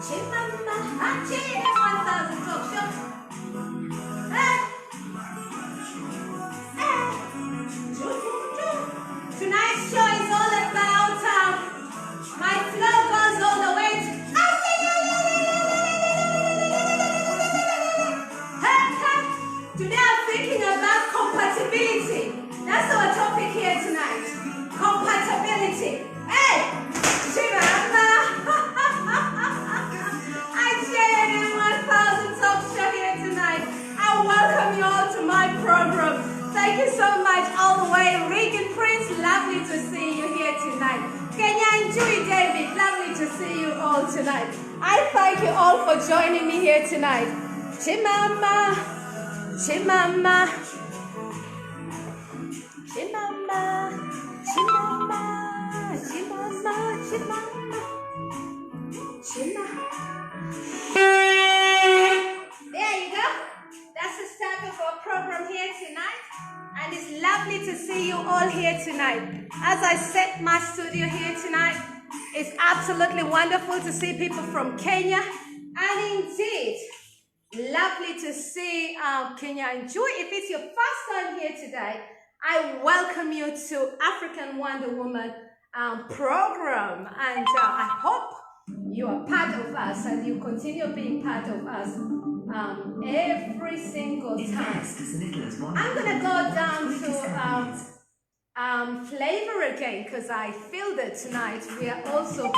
Chimama, Hachi, 1000 talk show. Hey, hey. Tonight's show is all about my flow goes all the way to Today I'm thinking about compatibility. That's our topic here tonight. Compatibility. Hey! Chimama! I share in 1000 talk show here tonight. I welcome you all to my program. Thank you so much all the way. Regan Prince, lovely to see you here tonight. Kenya and Julie David, lovely to see you all tonight. I thank you all for joining me here tonight. Chimama, Chimama, Chimama, Chimama, Chimama, Chimama, Chimama. There you go. That's the start of our program here tonight. And it's lovely to see you all here tonight. As I set my studio here tonight, it's absolutely wonderful to see people from Kenya. And indeed, lovely to see Kenya and Joy. If it's your first time here today, I welcome you to African Wonder Woman program. And I hope you are part of us and you continue being part of us every single time. I'm going to go down to flavor again because I feel that tonight we are also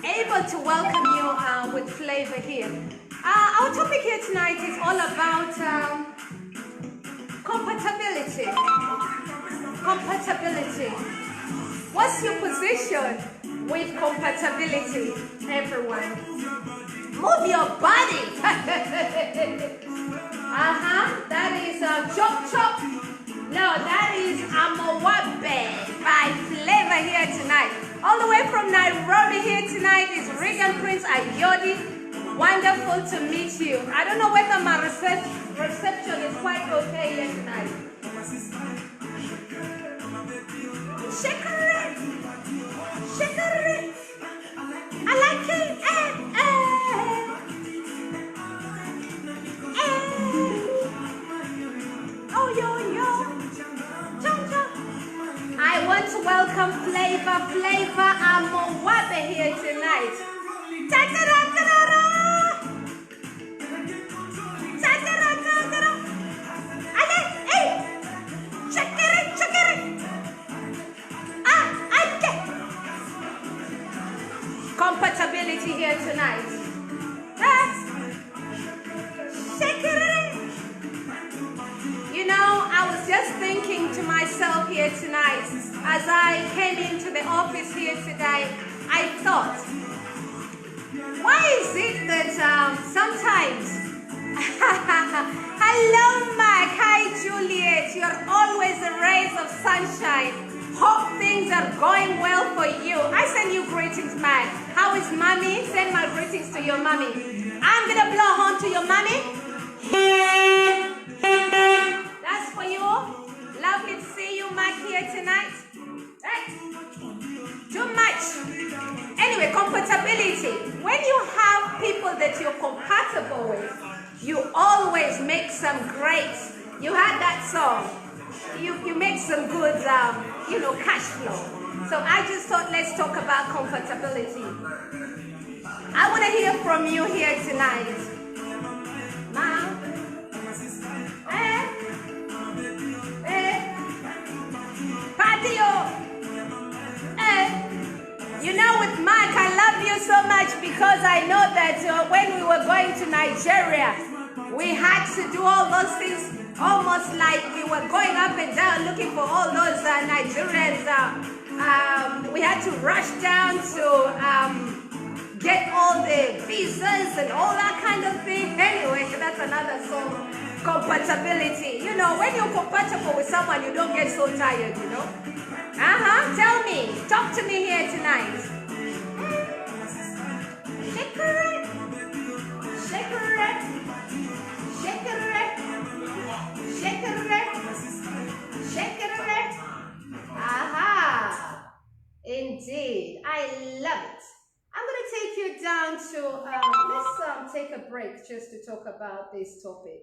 able to welcome you with flavor here. Our topic here tonight is all about compatibility. Compatibility. What's your position with compatibility, everyone? Move your body. That is chop chop. No, that is Amawabe by Flavor here tonight. All the way from Nairobi here tonight is Regan Prince Ayodi. Wonderful to meet you. I don't know whether my reception is quite okay here tonight. Shakari, shakari. I like it. Oh, yo, yo. I want to welcome Flavor Amawabe here tonight. Ta-da-da-da-da-da! Ta-da-da-da-da-da! Ale, hey! Chakere, chakere! Okay! Compatibility here tonight. You know, I was just thinking to myself here tonight, as I came into the office here today, I thought, why is it that sometimes, hello Mike, hi Juliet, you're always a rays of sunshine. Hope things are going well for you. I send you greetings, Mike. How is mommy? Send my greetings to your mommy. I'm gonna blow horn to your mommy. That's for you. Lovely to see you, Mike, here tonight. Right? Too much. Anyway, compatibility. When you have people that you're compatible with, you always make some great. You had that song. You make some good, cash flow. So I just thought, let's talk about compatibility. I want to hear from you here tonight. Mom. Patio. You know, with Mike, I love you so much because I know that when we were going to Nigeria, we had to do all those things almost like we were going up and down looking for all those Nigerians. We had to rush down to get all the visas and all that kind of thing. Anyway, that's another song. Compatibility. You know, when you're compatible with someone, you don't get so tired, you know. Tell me. Talk to me here tonight. Shake it. Shake it. Shake it. Shake it. Shake it. Indeed. I love it. it down to, let's take a break just to talk about this topic.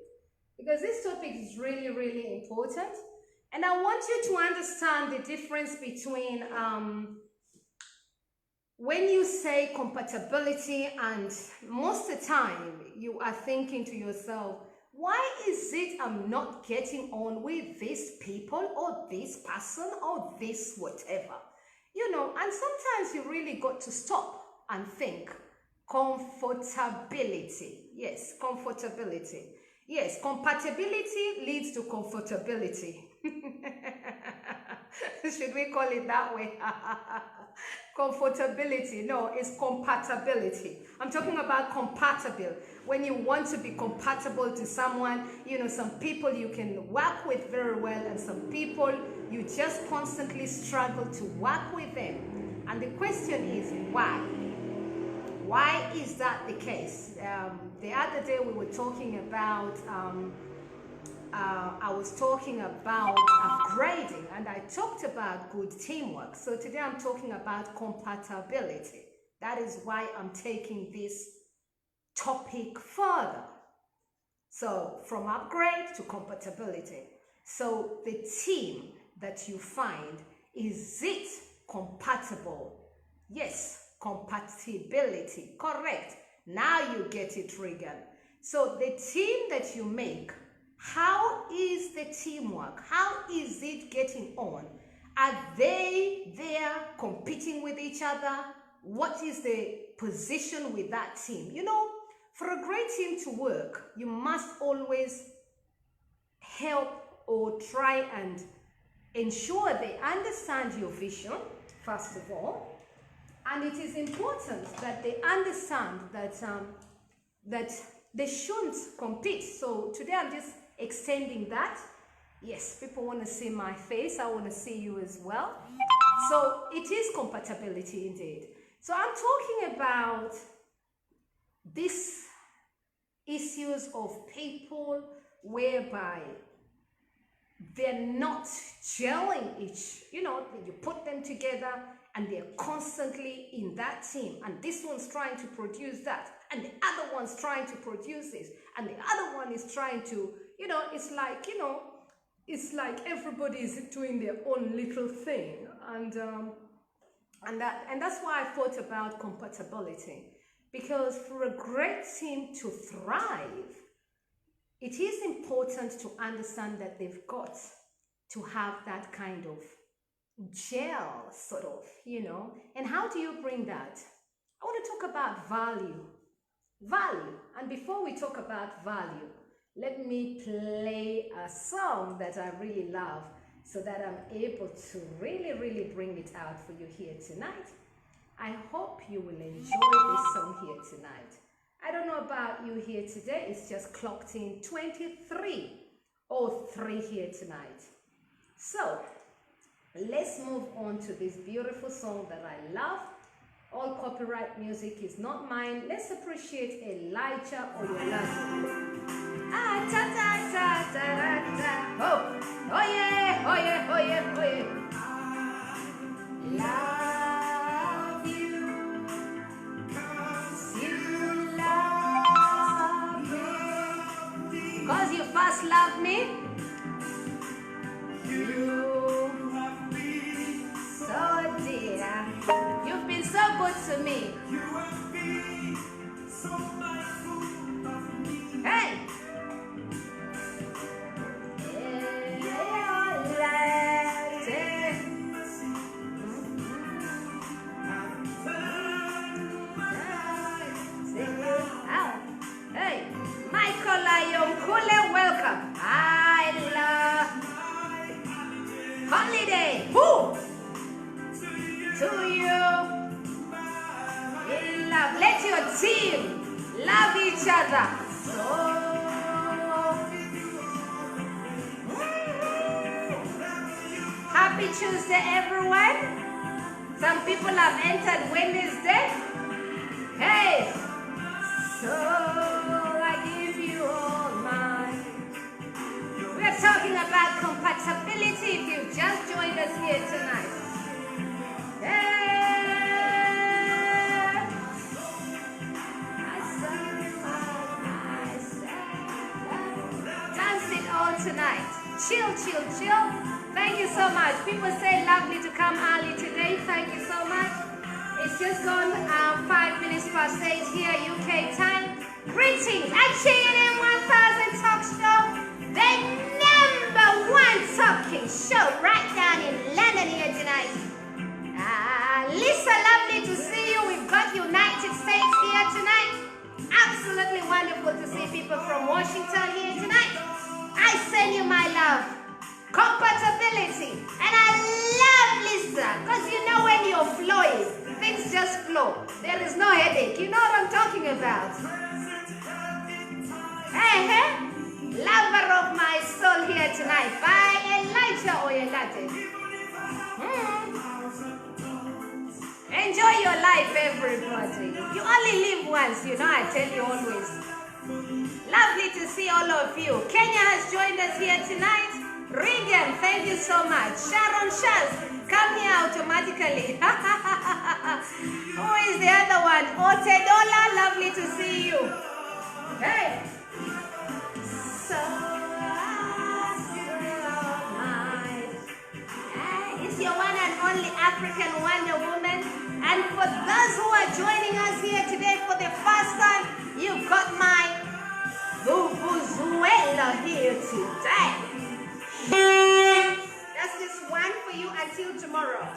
Because this topic is really, really important. And I want you to understand the difference between when you say compatibility, and most of the time you are thinking to yourself, why is it I'm not getting on with these people or this person or this whatever? You know, and sometimes you really got to stop and think. Comfortability. Yes, comfortability. Yes, compatibility leads to comfortability. Should we call it that way? Comfortability. No, it's compatibility. I'm talking about compatible. When you want to be compatible to someone, you know, some people you can work with very well, and some people you just constantly struggle to work with them. And the question is, why? Why is that the case? The other day we were talking about, I was talking about upgrading, and I talked about good teamwork. So today I'm talking about compatibility. That is why I'm taking this topic further. So from upgrade to compatibility. So the team that you find, is it compatible? Yes. Compatibility, correct. Now you get it, Regan. So the team that you make, how is the teamwork? How is it getting on? Are they there competing with each other? What is the position with that team? You know, for a great team to work, you must always help or try and ensure they understand your vision, first of all. And it is important that they understand that, that they shouldn't compete. So today I'm just extending that. Yes, people want to see my face. I want to see you as well. So it is compatibility indeed. So I'm talking about these issues of people whereby they're not gelling each, you know, you put them together and they're constantly in that team, and this one's trying to produce that, and the other one's trying to produce this, and the other one is trying to, you know, it's like, you know, it's like everybody is doing their own little thing, and that's why I thought about compatibility, because for a great team to thrive, it is important to understand that they've got to have that kind of gel, sort of, you know. And how do you bring that? I want to talk about value. And before we talk about value, let me play a song that I really love so that I'm able to really bring it out for you here tonight. I hope you will enjoy this song here tonight. I don't know about you here today, it's just clocked in 23:03 here tonight. So let's move on to this beautiful song that I love. All copyright music is not mine. Let's appreciate Elijah or your love. Ah, ta ta ta ta ta. Oh, oh yeah, oh yeah, oh yeah, oh yeah. Love you, 'cause you love me. 'Cause you first loved me. You have been so dear. You've been so good to me. You have been so mindful of me. Hey! Hey, Michael Ayonkule, welcome. I love holiday. Woo! To you. In love. Let your team love each other. So happy Tuesday, everyone. Some people have entered Wednesday. Hey, so I give you all mine. We are talking about compatibility if you've just joined us here tonight. Hey. tonight. Chill, chill, chill. Thank you so much. People say lovely to come early today. Thank you so much. It's just gone 5 minutes past 8 here, UK time. Greetings. I CNN 1000 Talk Show, the #1 talking show right down in London here tonight. Lisa, lovely to see you. We've got United States here tonight. Absolutely wonderful to see people from Washington here tonight. I send you my love. Compatibility. And I love Lisa, because you know when you're flowing, things just flow. There is no headache. You know what I'm talking about. Hey, lover of my soul here tonight by Elijah Oyelate. Enjoy your life, everybody. You only live once, you know, I tell you always. Lovely to see all of you. Kenya has joined us here tonight. Regan, thank you so much. Sharon Shaz, come here automatically. Who is the other one? Otedola, lovely to see you. Hey. It's your one and only African Wonder Woman. And for those who are joining us here today for the first time, you've got my Vuvuzuela here today. That's just one for you until tomorrow.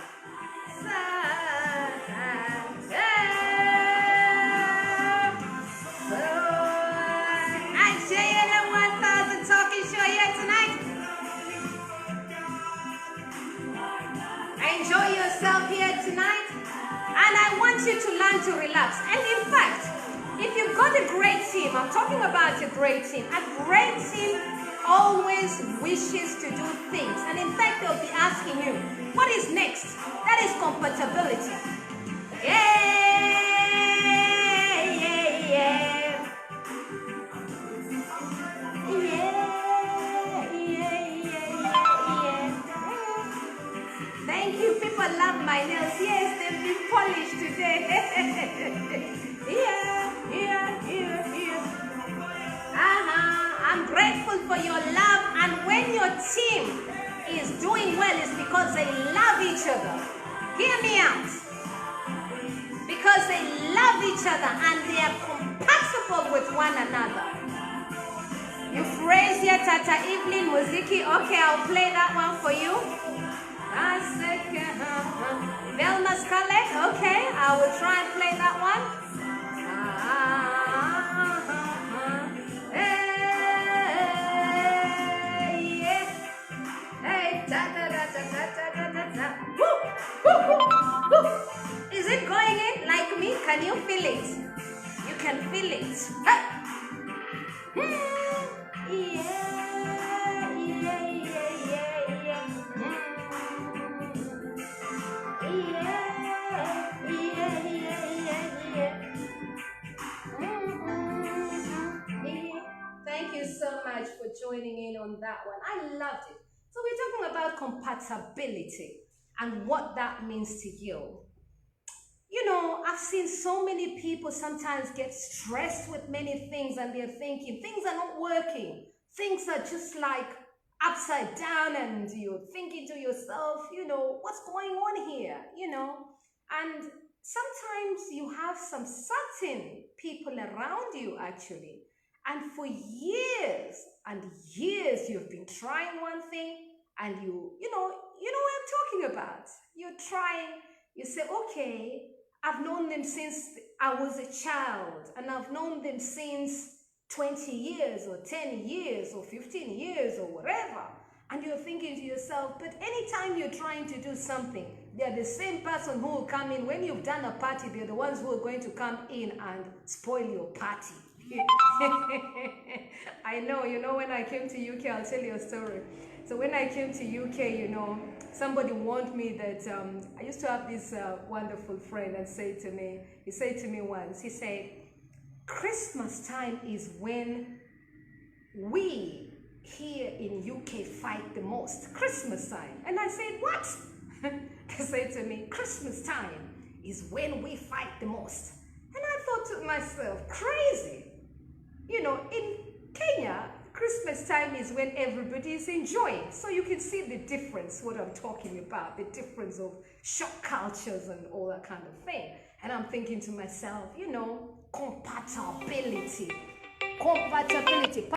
I'm JNM 1000 Talking Show here tonight. Enjoy yourself here tonight. And I want you to learn to relax. And in fact, if you've got a great team, I'm talking about a great team always wishes to do things. And in fact, they'll be asking you, what is next? That is compatibility. Thank you. People love my nails. Yes, they've been polished today. I'm grateful for your love, and when your team is doing well, it's because they love each other. Hear me out. Because they love each other and they are compatible with one another. Euphrasia, Tata Evelyn, Muziki. Okay, I'll play that one for you. Velma Scarlett. Okay, I will try and play that one. Is it going in like me? Can you feel it? You can feel it. Thank you so much for joining in on that one. I loved it. So we're talking about compatibility and what that means to you. You know, I've seen so many people sometimes get stressed with many things, and they're thinking things are not working. Things are just like upside down, and you're thinking to yourself, you know, what's going on here, you know? And sometimes you have some certain people around you actually, and for years and years you've been trying one thing, and you know what I'm talking about. You're trying, you say, okay, I've known them since I was a child, and I've known them since 20 years or 10 years or 15 years or whatever. And you're thinking to yourself, but anytime you're trying to do something, they're the same person who will come in. When you've done a party, they're the ones who are going to come in and spoil your party. I know, you know, when I came to UK, I'll tell you a story. So when I came to UK, you know, somebody warned me that I used to have this wonderful friend and he said to me once, he said, Christmas time is when we here in UK fight the most. Christmas time. And I said, what? They said to me, Christmas time is when we fight the most. And I thought to myself, crazy. You know, in Kenya, Christmas time is when everybody is enjoying. So you can see the difference, what I'm talking about, the difference of shock cultures and all that kind of thing. And I'm thinking to myself, you know, compatibility. Compatibility.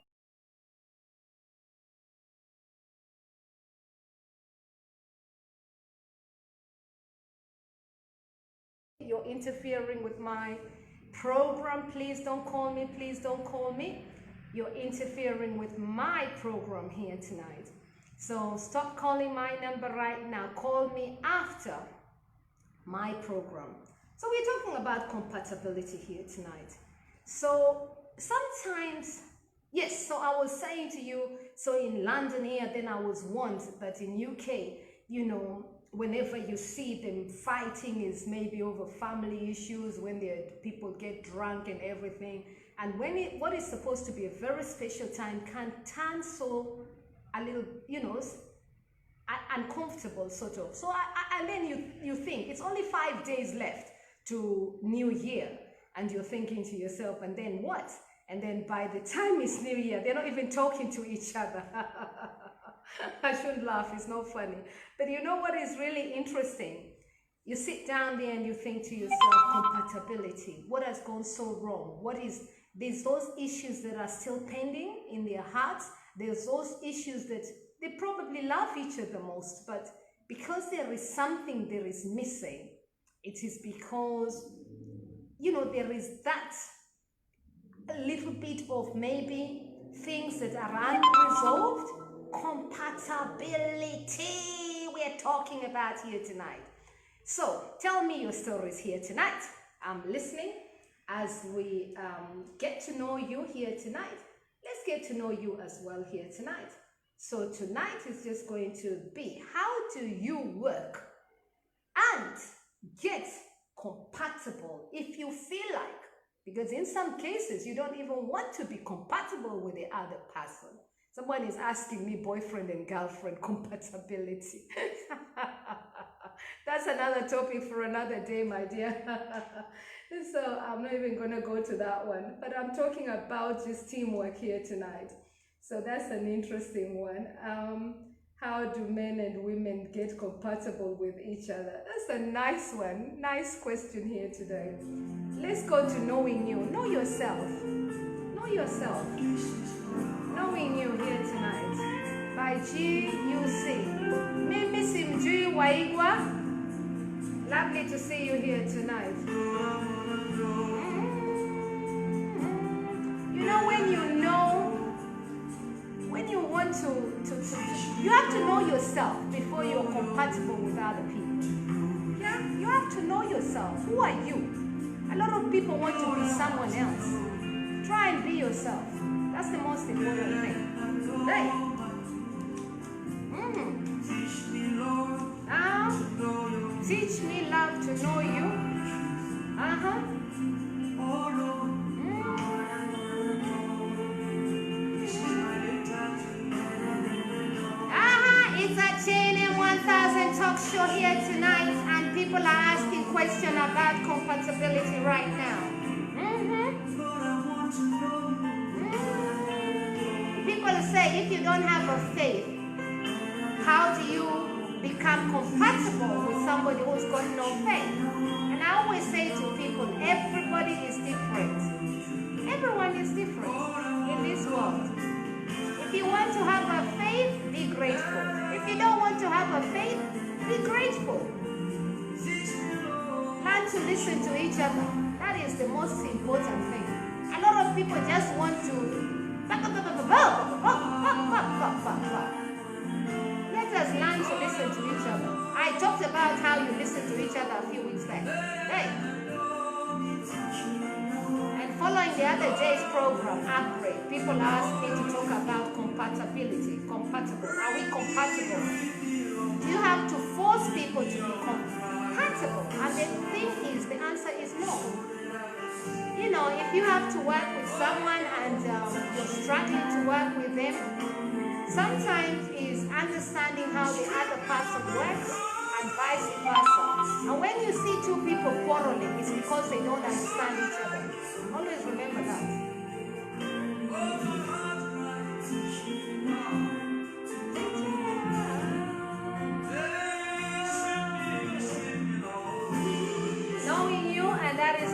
You're interfering with my program. Please don't call me. Please don't call me. You're interfering with my program here tonight. So stop calling my number right now. Call me after my program. So we're talking about compatibility here tonight. So sometimes, yes, so I was saying to you, so in London here, then I was once, but in UK, you know, whenever you see them fighting is maybe over family issues, when people get drunk and everything. And when what is supposed to be a very special time can turn so a little, you know, uncomfortable sort of. So and then you think it's only 5 days left to New Year, and you're thinking to yourself, and then what? And then by the time it's New Year, they're not even talking to each other. I shouldn't laugh, it's not funny. But you know what is really interesting? You sit down there and you think to yourself, compatibility. What has gone so wrong? There's those issues that are still pending in their hearts. There's those issues that they probably love each other most, but because there is something there is missing, it is because, you know, there is that a little bit of maybe things that are unresolved. Compatibility we're talking about here tonight. So tell me your stories here tonight. I'm listening as we get to know you here tonight. Let's get to know you as well here tonight. So tonight is just going to be, how do you work and get compatible if you feel like? Because in some cases, you don't even want to be compatible with the other person. Someone is asking me boyfriend and girlfriend compatibility. That's another topic for another day, my dear. So I'm not even going to go to that one. But I'm talking about just teamwork here tonight. So that's an interesting one. How do men and women get compatible with each other? That's a nice one. Nice question here today. Let's go to knowing you. Know yourself. Know yourself. Knowing you here tonight. By GUC. Mimi Simjui Waigwa. Lovely to see you here tonight. You know, when you want to you have to know yourself before you're compatible with other people. Yeah, you have to know yourself. Who are you? A lot of people want to be someone else. Try and be yourself. That's the most important thing. Right? Teach me love to know you. It's a Chain 1000 talk show here tonight, and people are asking questions about compatibility right now. People say, if you don't have a faith, how do you become compatible with somebody who's got no faith? And I always say to people, everybody is different. Everyone is different in this world. If you want to have a faith, be grateful. If you don't want to have a faith, be grateful. Learn to listen to each other. That is the most important thing. A lot of people just want to let us learn to listen to each other. I talked about how you listen to each other a few weeks back. Right? And following the other day's program, Upgrade, people asked me to talk about compatibility. Compatible. Are we compatible? You have to force people to be compatible. And the thing is, the answer is no. You know, if you have to work with someone and you're struggling to work with them, sometimes is understanding how the other person works and vice versa. And when you see two people quarreling, it's because they don't understand each other. Always remember that.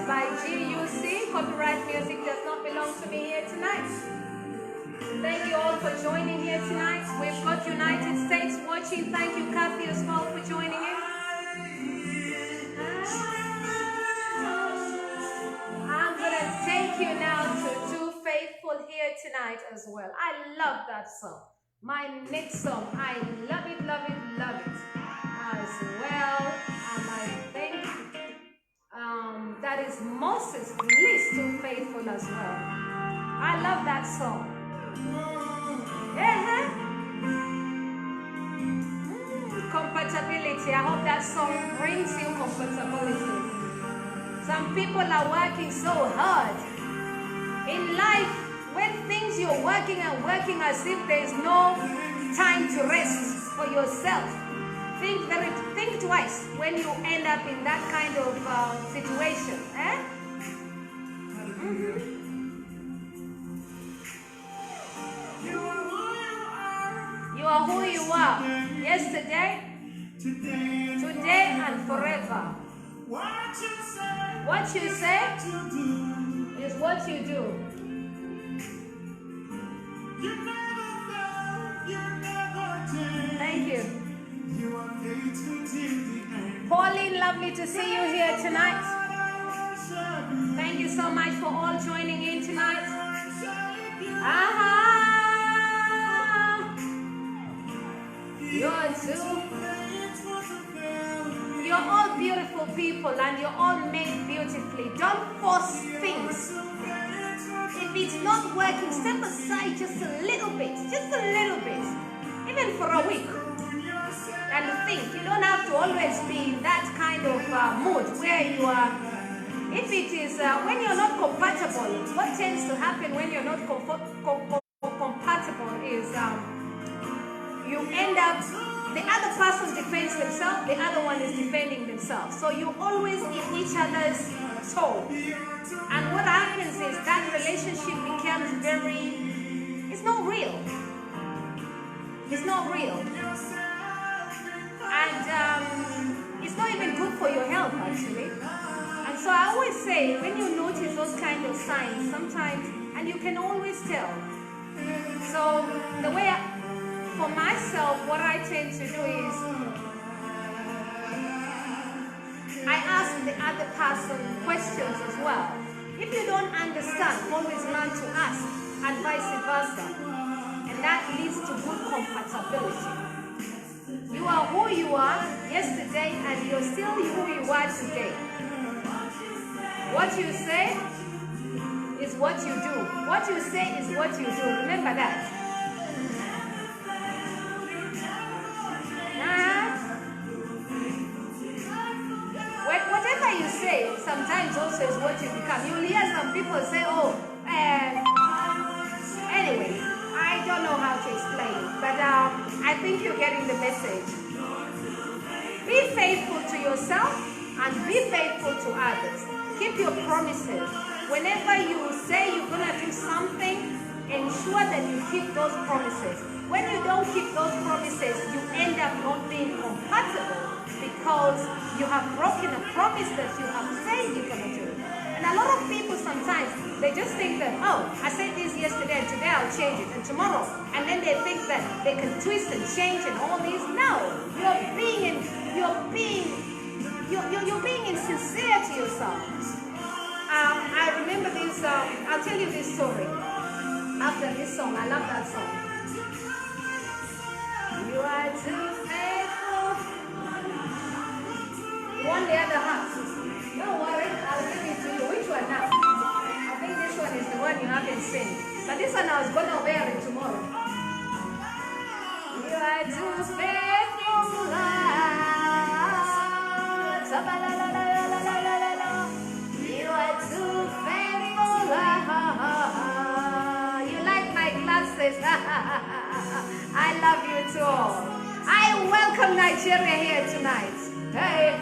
by GUC. Copyright music does not belong to me here tonight. Thank you all for joining here tonight. We've got United States watching. Thank you, Kathy, as well, for joining in. I'm going to take you now to Too Faithful here tonight as well. I love that song. My next song. I love it, love it, love it as well. And I think that is Moses' release Too Faithful as well. I love that song. Compatibility. I hope that song brings you compatibility. Some people are working so hard in life. When things you're working and working as if there's no time to rest for yourself. Think twice when you end up in that kind of situation. You are who you are. Yesterday, today, and forever. What you say is what you do. Thank you. Pauline, lovely to see you here tonight. Thank you so much for all joining in tonight. You're all beautiful people and you're all made beautifully. Don't force things. If it's not working, step aside just a little bit. Just a little bit. Even for a week. And think, you don't have to always be in that kind of mood where you are. If it is, when you're not compatible, what tends to happen when you're not compatible is you end up, the other person defends themselves, the other one is defending themselves. So you're always in each other's toe. And what happens is that relationship becomes it's not real. It's not real. And it's not even good for your health, actually. And so I always say, when you notice those kind of signs, sometimes, and you can always tell. So the way for myself, what I tend to do is I ask the other person questions as well. If you don't understand, always learn to ask, and vice versa. And that leads to good compatibility. You are who you are yesterday, and you're still who you are today. What you say is what you do. What you say is what you do. Remember that. Whatever you say, sometimes also is what you become. You'll hear some people say, anyway, I don't know how to explain it, but I think you're getting the message. Be faithful to yourself and be faithful to others. Keep your promises. Whenever you say you're going to do something, ensure that you keep those promises. When you don't keep those promises, you end up not being compatible because you have broken a promise that you have said you're going to do. And a lot of people sometimes, they just think that, I said this yesterday and today I'll change it and tomorrow. And then they think that they can twist and change and all this. No, you're being insincere to yourself. I remember this, I'll tell you this story. After this song, I love that song. You are too faithful. You want the other half? Don't worry, I'll give it to you. Which one now? I think this one is the one you haven't seen. But this one I was going to wear it tomorrow. You are too faithful, Lord. You are too faithful, Lord. You like my glasses? I love you too. I welcome Nigeria here tonight. Hey.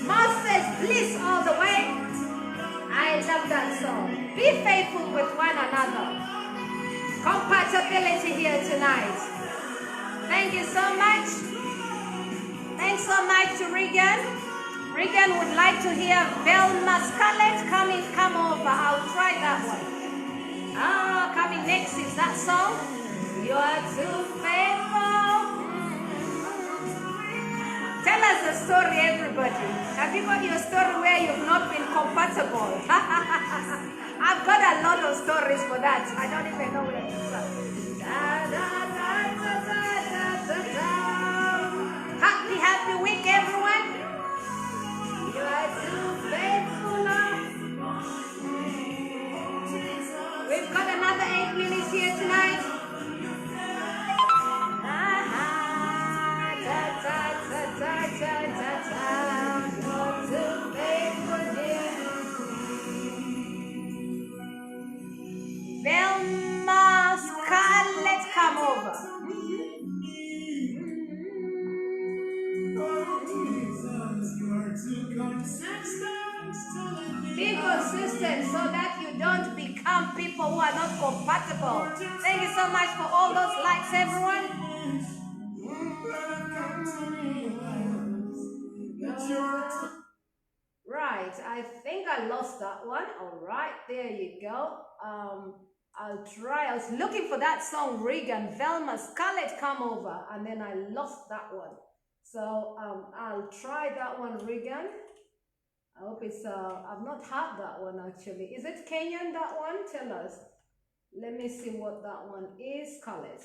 Moses, bliss all the way. I love that song. Be faithful with one another. Compatibility here tonight. Thank you so much. Thanks so much to Regan. Regan would like to hear Velma Scarlett come over. I'll try that one. Coming next is that song. You are too faithful. Tell us a story, everybody. Have you got your story where you've not been compatible? I've got a lot of stories for that. I don't even know where to start. Happy week, everyone. You are too faithful. We've got another 8 minutes here tonight. Velma Scarlett, come over. Be consistent so that you don't become people who are not compatible. Thank you so much for all those likes, everyone. Right, I think I lost that one. All right, there you go. I'll try. I was looking for that song, Regan, Velma Scarlett, come over, and then I lost that one. So I'll try that one, Regan. I hope it's, I've not had that one actually. Is it Kenyan, that one? Tell us. Let me see what that one is, Scarlett.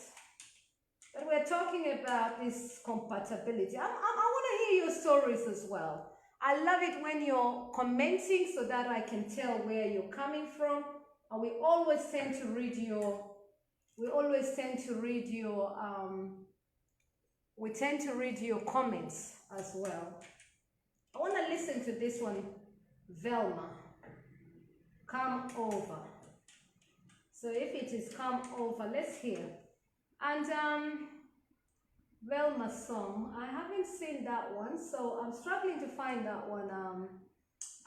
But we're talking about this compatibility. I want to hear your stories as well. I love it when you're commenting so that I can tell where you're coming from. And we always tend to read your comments as well. I want to listen to this one, Velma, come over. So if it is come over, let's hear. And Velma's song, I haven't seen that one, so I'm struggling to find that one.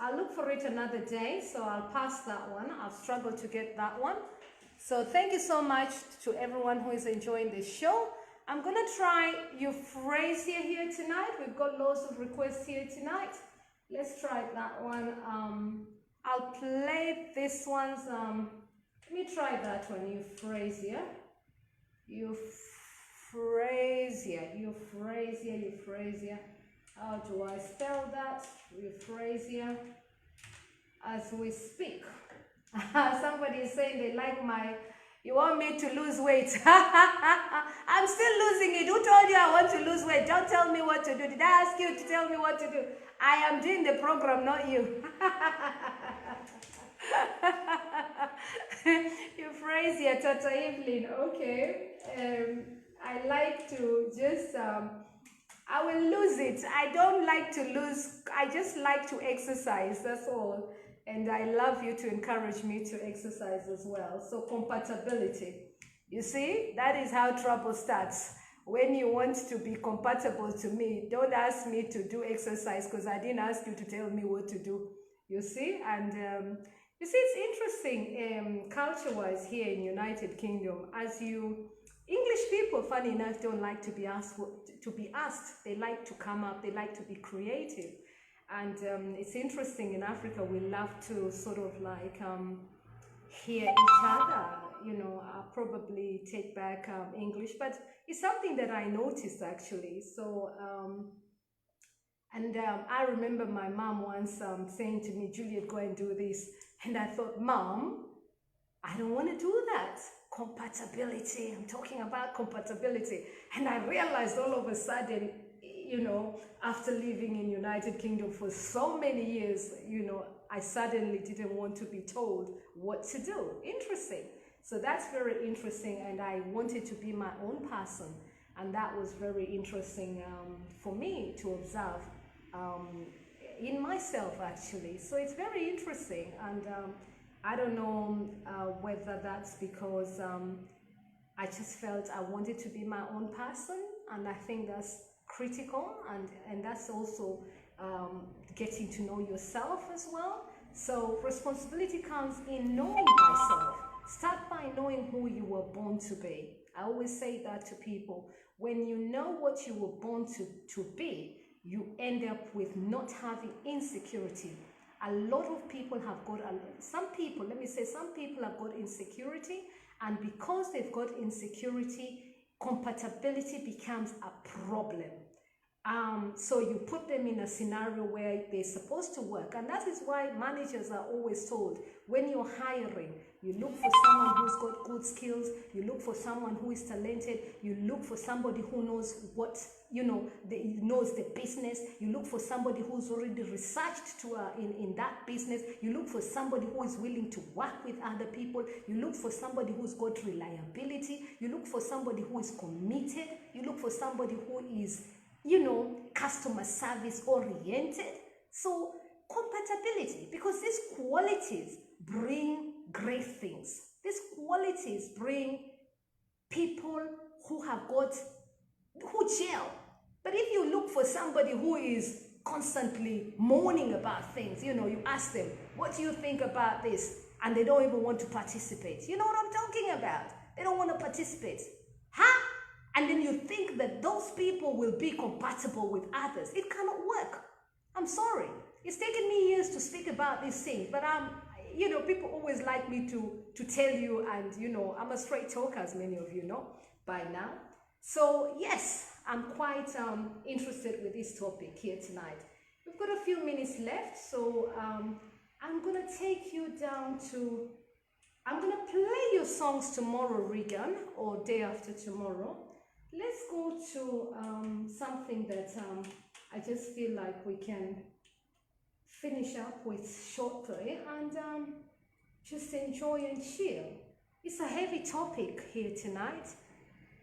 I'll look for it another day, so I'll pass that one. I've struggled to get that one. So thank you so much to everyone who is enjoying the show. I'm going to try Euphrasia here tonight. We've got lots of requests here tonight. Let's try that one. I'll play this one's, let me try that one, Euphrasia. Euphrasia. How do I spell that? Euphrasia. As we speak. Somebody is saying they like you want me to lose weight. I'm still losing it. Who told you I want to lose weight? Don't tell me what to do. Did I ask you to tell me what to do? I am doing the program, not you. Euphrasia, Tata Evelyn. Okay. I like to just, I will lose it. I don't like to lose. I just like to exercise. That's all. And I love you to encourage me to exercise as well. So compatibility. You see, that is how trouble starts. When you want to be compatible to me, don't ask me to do exercise because I didn't ask you to tell me what to do. You see? And you see, it's interesting culture-wise here in United Kingdom. English people, funny enough, don't like to be asked. They like to come up. They like to be creative. And it's interesting, in Africa, we love to sort of like hear each other, you know, probably take back English, but it's something that I noticed actually. So, I remember my mom once saying to me, Juliet, go and do this. And I thought, Mom, I don't want to do that. Compatibility, I'm talking about compatibility. And I realized all of a sudden, you know, after living in United Kingdom for so many years, you know, I suddenly didn't want to be told what to do. Interesting. So that's very interesting, and I wanted to be my own person, and that was very interesting for me to observe in myself actually. So it's very interesting, and I don't know whether that's because I just felt I wanted to be my own person, and I think that's critical, and that's also getting to know yourself as well. So responsibility comes in knowing thyself. Start by knowing who you were born to be. I always say that to people. When you know what you were born to be, you end up with not having insecurity. A lot of people have got, some people have got insecurity, and because they've got insecurity, compatibility becomes a problem. So you put them in a scenario where they're supposed to work, and that is why managers are always told, when you're hiring, you look for someone who's got good skills, you look for someone who is talented, you look for somebody who knows what, knows the business, you look for somebody who's already researched in that business, you look for somebody who is willing to work with other people, you look for somebody who's got reliability, you look for somebody who is committed, you look for somebody who is, customer service oriented. So compatibility, because these qualities bring great things. These qualities bring people who gel. But if you look for somebody who is constantly moaning about things, you ask them, what do you think about this? And they don't even want to participate. You know what I'm talking about? They don't want to participate. Huh? And then you think that those people will be compatible with others. It cannot work. I'm sorry. It's taken me years to speak about these things, but people always like me to tell you, and I'm a straight talker, as many of you know by now. So yes, I'm quite interested with this topic here tonight. We've got a few minutes left, so I'm gonna take you down to, I'm gonna play your songs tomorrow, Regan, or day after tomorrow. Let's go to something that I just feel like we can finish up with shortly, and just enjoy and chill. It's a heavy topic here tonight,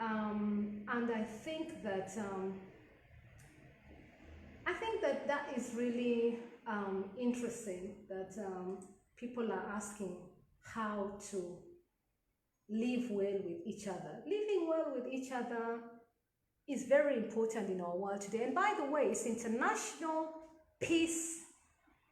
and I think that that is really interesting, that people are asking how to live well with each other. Living well with each other is very important in our world today. And by the way, it's International Peace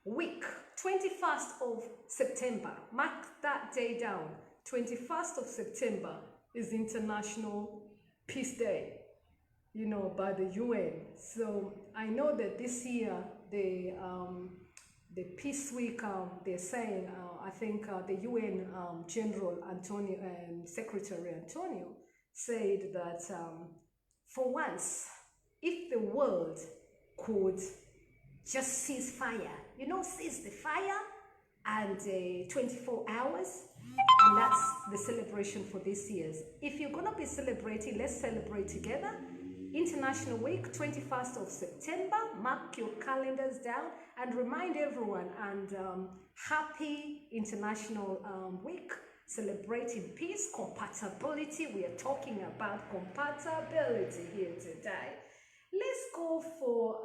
Week, 21st of September. Mark that day down. 21st of September is International Peace Day, by the UN. So I know that this year the Peace Week, they're saying, I think the UN General Antonio and Secretary Antonio said that for once, if the world could just cease fire, cease the fire, and 24 hours, and that's the celebration for this year's. If you're going to be celebrating, let's celebrate together. International Week, 21st of September. Mark your calendars down and remind everyone, and happy International Week, celebrating peace, compatibility. We are talking about compatibility here today. Let's go for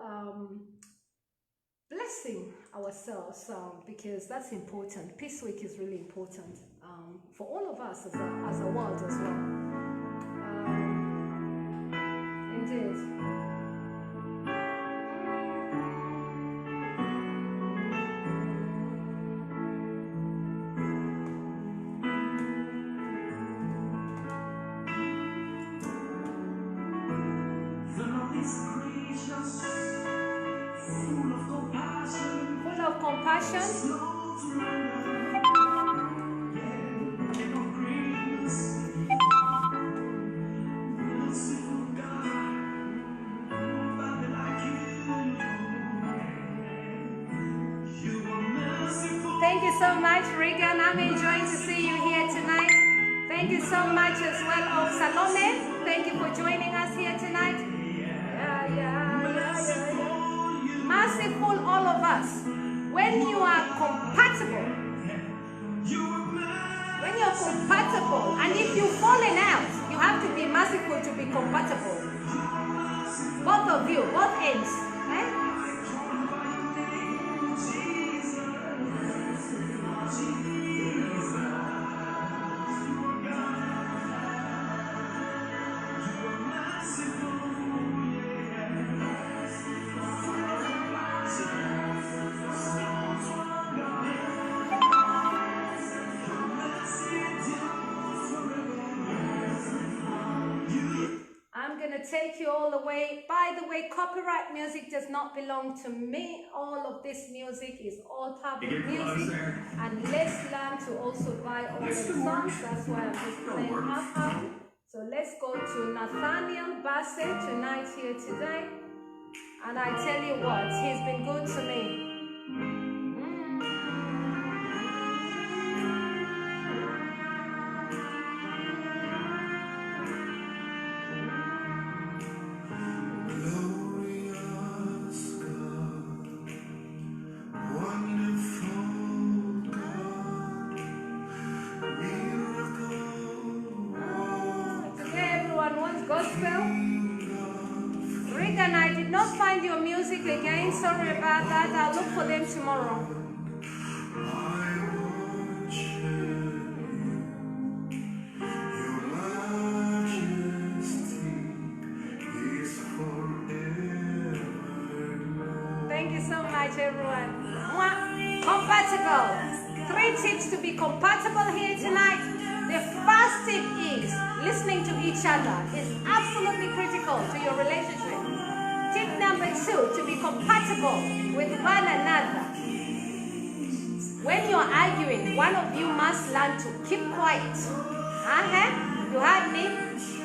blessing ourselves, because that's important. Peace Week is really important for all of us as a world as well. Indeed. The Lord is gracious, full of compassion, slow to anger, king of grace, merciful God, nobody like you are merciful. Thank you so much, Regan. I'm enjoying to see you here tonight. Thank you so much as well, Salome. Thank you for joining us here tonight. Merciful, all of us. When you are compatible, and if you've fallen out, you have to be merciful to be compatible. Both of you, both ends. to take you all the way. By the way, copyright music does not belong to me. All of this music is all public music. And let's learn to also buy all the songs. That's why I'm just playing half. So let's go to Nathaniel Bassett tonight here today. And I tell you what, he's been good to me. Gospel. Regan, I did not find your music again. Sorry about that. I'll look for them tomorrow. Thank you so much, everyone. Compatible. 3 tips to be compatible here tonight. The first tip is listening to each other is absolutely critical to your relationship. Tip number 2, to be compatible with one another. When you're arguing, one of you must learn to keep quiet. You heard me?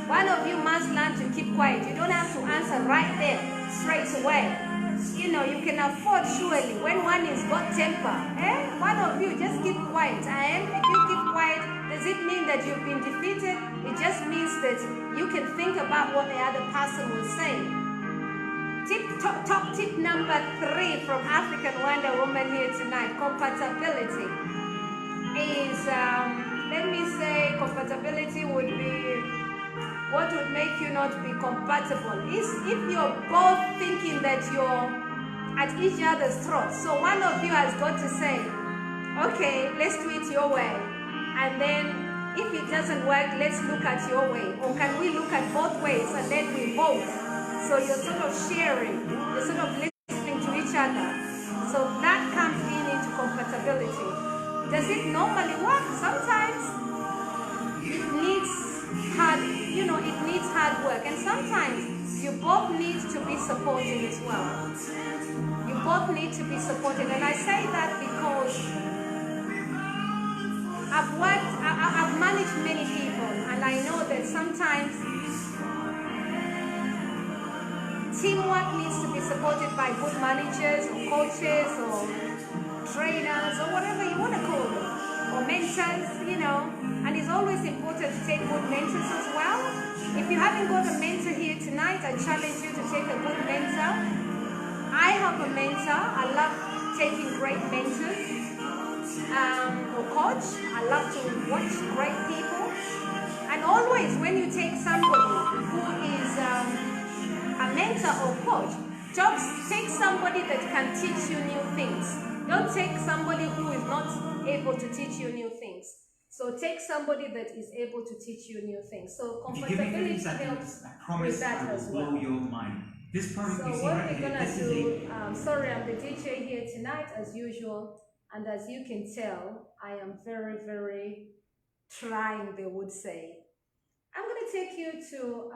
One of you must learn to keep quiet. You don't have to answer right there, straight away. You know, you can afford surely when one is got temper. One of you just keep quiet. And if you keep quiet, does it mean that you've been defeated? It just means that you can think about what the other person will say. Top tip number 3 from African Wonder Woman here tonight, compatibility, is, let me say, compatibility would be, what would make you not be compatible is if you're both thinking that you're at each other's throats. So one of you has got to say, okay, let's do it your way. And then if it doesn't work, let's look at your way. Or can we look at both ways and then we vote? So you're sort of sharing, you're sort of listening to each other. So that comes into compatibility. Does it normally work? Sometimes it needs hard, it needs hard work. And sometimes you both need to be supported as well. You both need to be supported. And I say that because I've managed many people, and I know that sometimes teamwork needs to be supported by good managers or coaches or trainers or whatever you want to call them, or mentors, and it's always important to take good mentors as well. If you haven't got a mentor here tonight, I challenge you to take a good mentor. I have a mentor. I love taking great mentors. Or coach. I love to watch great people. And always when you take somebody who is a mentor or coach, just take somebody that can teach you new things. Don't take somebody who is not able to teach you new things. So take somebody that is able to teach you new things. So compatibility helps with that as well. Blow your mind. This product so you see what right we're here, gonna this do, sorry, I'm the DJ here tonight as usual. And as you can tell, I am very, very trying, they would say. I'm going to take you to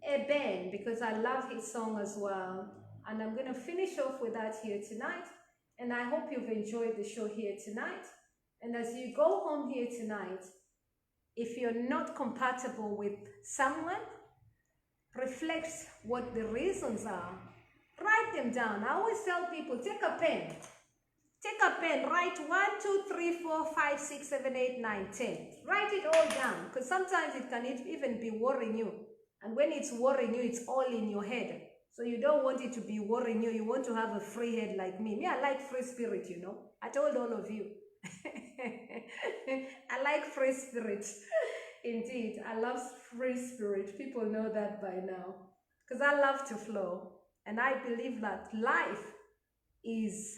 a band because I love his song as well. And I'm going to finish off with that here tonight. And I hope you've enjoyed the show here tonight. And as you go home here tonight, if you're not compatible with someone, reflect what the reasons are. Write them down. I always tell people, take a pen. Take a pen, write 1, 2, 3, 4, 5, 6, 7, 8, 9, 10. Write it all down, because sometimes it can even be worrying you. And when it's worrying you, it's all in your head. So you don't want it to be worrying you. You want to have a free head like me. Me, I like free spirit, I told all of you. I like free spirit. Indeed, I love free spirit. People know that by now. Because I love to flow. And I believe that life is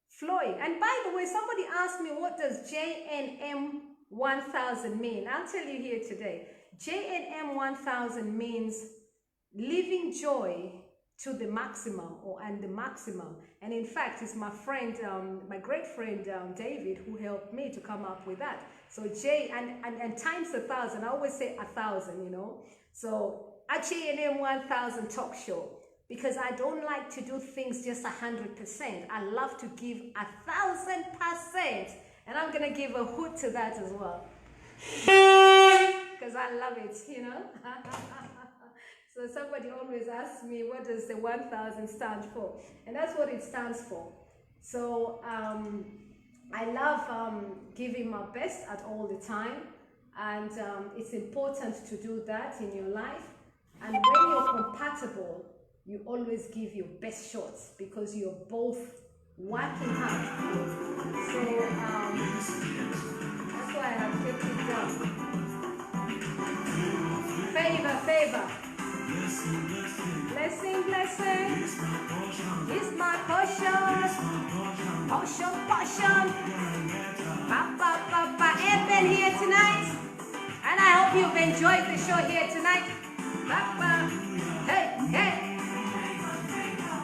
flowing. And by the way, somebody asked me, what does JNM 1000 mean? I'll tell you here today. JNM 1000 means living joy to the maximum and the maximum. And in fact, it's my friend, my great friend David, who helped me to come up with that. So J and times 1,000. I always say 1,000, you know. So HANM 1,000 talk show, because I don't like to do things just 100%. I love to give 1,000%, and I'm gonna give a hoot to that as well, because I love it, you know. So somebody always asks me, what does the 1,000 stand for? And that's what it stands for. So I love giving my best at all the time. And it's important to do that in your life. And when you're compatible, you always give your best shots because you're both working hard. So that's why I have kept it down. Favor, favor. Blessing, blessing is my portion. Portion, portion. Papa, Papa, Eben here tonight. And I hope you've enjoyed the show here tonight. Papa, hey, hey.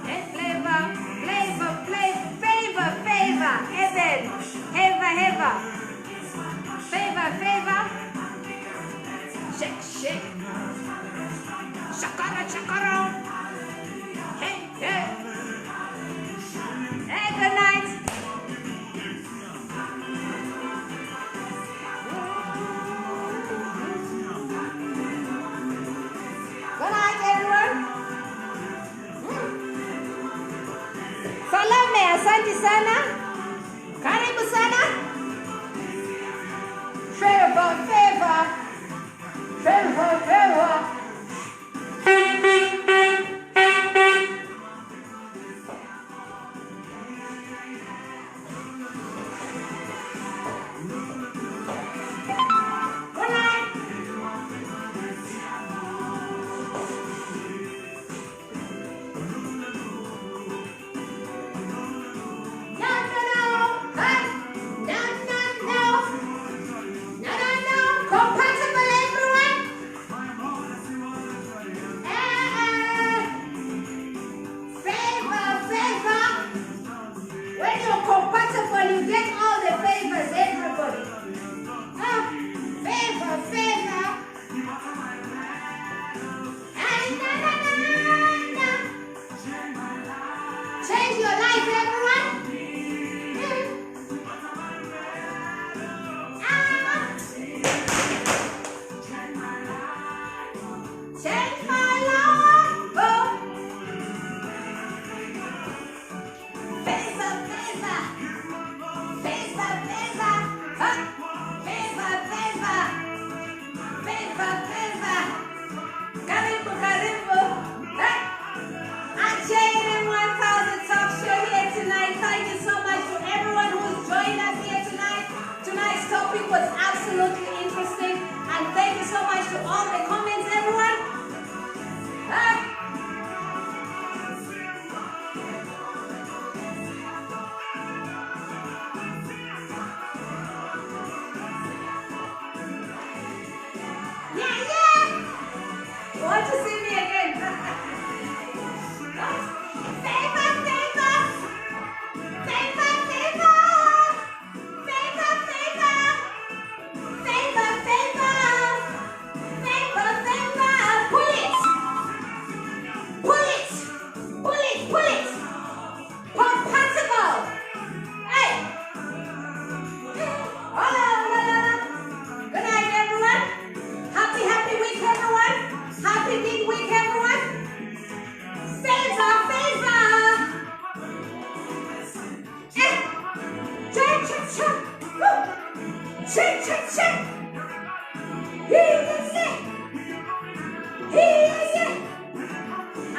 Hey, flavor, flavor, flavor, favor, favor. Eben, favor, favor. Favor, favor. Shake, shake. Shakara, shakara. Hey, hey. Hey, good night. Good night, everyone. Salame, asante sana. Karibu sana. Favor, favor. Favor, favor.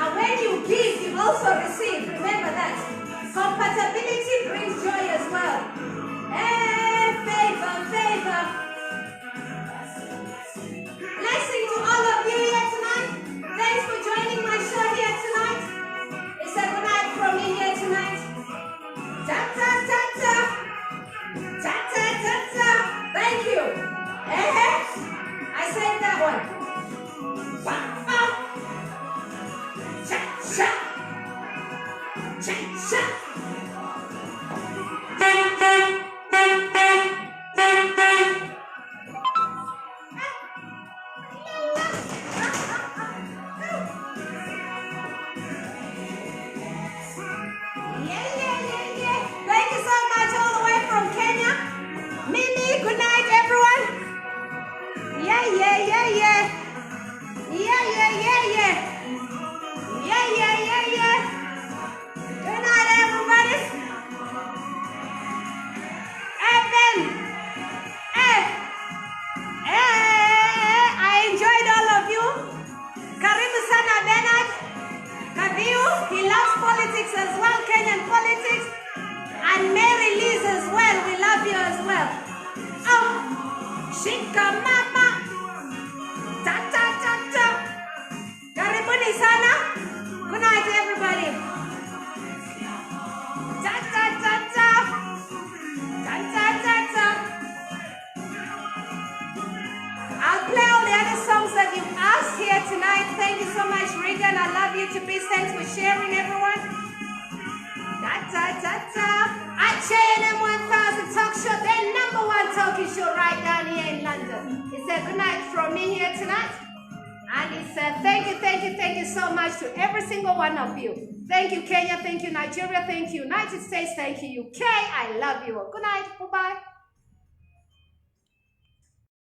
And when you give, you also receive. Remember that. Compatibility brings joy as well. And favor, favor. Blessing to all of you here tonight. Thanks for joining my show here tonight. It's a good night from me here tonight. Ta ta ta ta. Ta ta ta ta. Thank you. I said that one. Cha cha. you as well. Oh, shika mama. Ta ta ta ta. Karibuni sana. Good night, everybody. Ta ta ta ta. Ta ta ta ta. I'll play all the other songs that you asked here tonight. Thank you so much, Regan. I love you to be. Thanks for sharing, everyone. Da da da da. At JNM 1000 Talk Show, the #1 talking show right down here in London. It's a good night from me here tonight. And it's a thank you so much to every single one of you. Thank you, Kenya. Thank you, Nigeria. Thank you, United States. Thank you, UK. I love you all. Good night. Bye-bye.